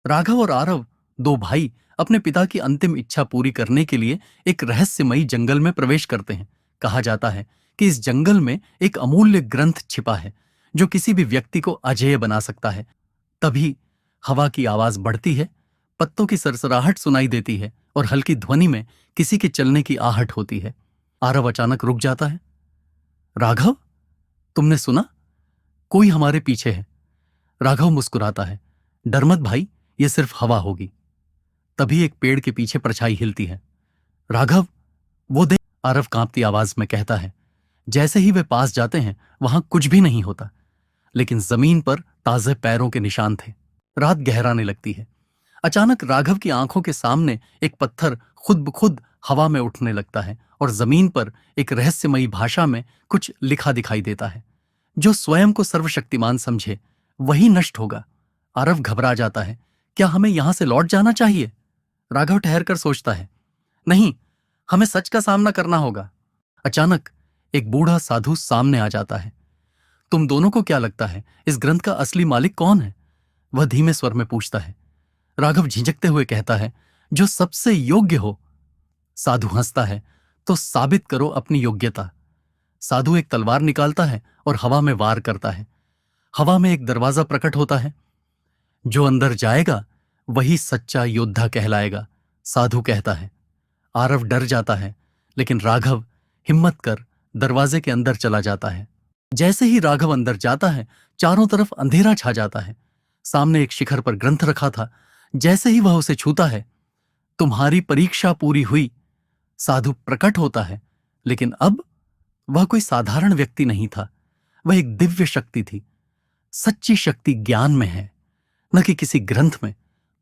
राघव और आरव, दो भाई, अपने पिता की अंतिम इच्छा पूरी करने के लिए एक रहस्यमयी जंगल में प्रवेश करते हैं। कहा जाता है कि इस जंगल में एक अमूल्य ग्रंथ छिपा है जो किसी भी व्यक्ति को अजेय बना सकता है। तभी हवा की आवाज बढ़ती है, पत्तों की सरसराहट सुनाई देती है और हल्की ध्वनि में किसी के चलने की आहट होती है। आरव अचानक रुक जाता है। राघव, तुमने सुना? कोई हमारे पीछे है। राघव मुस्कुराता है। डर मत भाई, ये सिर्फ हवा होगी। तभी एक पेड़ के पीछे परछाई हिलती है। राघव, वो देख, आरव कांपती आवाज में कहता है। जैसे ही वे पास जाते हैं वहां कुछ भी नहीं होता, लेकिन जमीन पर ताजे पैरों के निशान थे। रात गहराने लगती है। अचानक राघव की आंखों के सामने एक पत्थर खुद ब खुद हवा में उठने लगता है और जमीन पर एक रहस्यमयी भाषा में कुछ लिखा दिखाई देता है। जो स्वयं को सर्वशक्तिमान समझे वही नष्ट होगा। आरव घबरा जाता है। क्या हमें यहां से लौट जाना चाहिए? राघव ठहर कर सोचता है। नहीं, हमें सच का सामना करना होगा। अचानक एक बूढ़ा साधु सामने आ जाता है। तुम दोनों को क्या लगता है, इस ग्रंथ का असली मालिक कौन है? वह धीमे स्वर में पूछता है। राघव झिझकते हुए कहता है, जो सबसे योग्य हो। साधु हंसता है। तो साबित करो अपनी योग्यता। साधु एक तलवार निकालता है और हवा में वार करता है। हवा में एक दरवाजा प्रकट होता है। जो अंदर जाएगा वही सच्चा योद्धा कहलाएगा, साधु कहता है। आरव डर जाता है, लेकिन राघव हिम्मत कर दरवाजे के अंदर चला जाता है। जैसे ही राघव अंदर जाता है, चारों तरफ अंधेरा छा जाता है। सामने एक शिखर पर ग्रंथ रखा था। जैसे ही वह उसे छूता है, तुम्हारी परीक्षा पूरी हुई, साधु प्रकट होता है। लेकिन अब वह कोई साधारण व्यक्ति नहीं था, वह एक दिव्य शक्ति थी। सच्ची शक्ति ज्ञान में है, न कि किसी ग्रंथ में।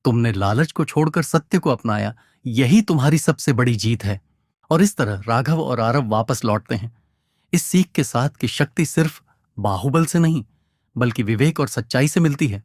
तुमने लालच को छोड़कर सत्य को अपनाया, यही तुम्हारी सबसे बड़ी जीत है। और इस तरह राघव और आरव वापस लौटते हैं, इस सीख के साथ कि शक्ति सिर्फ बाहुबल से नहीं, बल्कि विवेक और सच्चाई से मिलती है।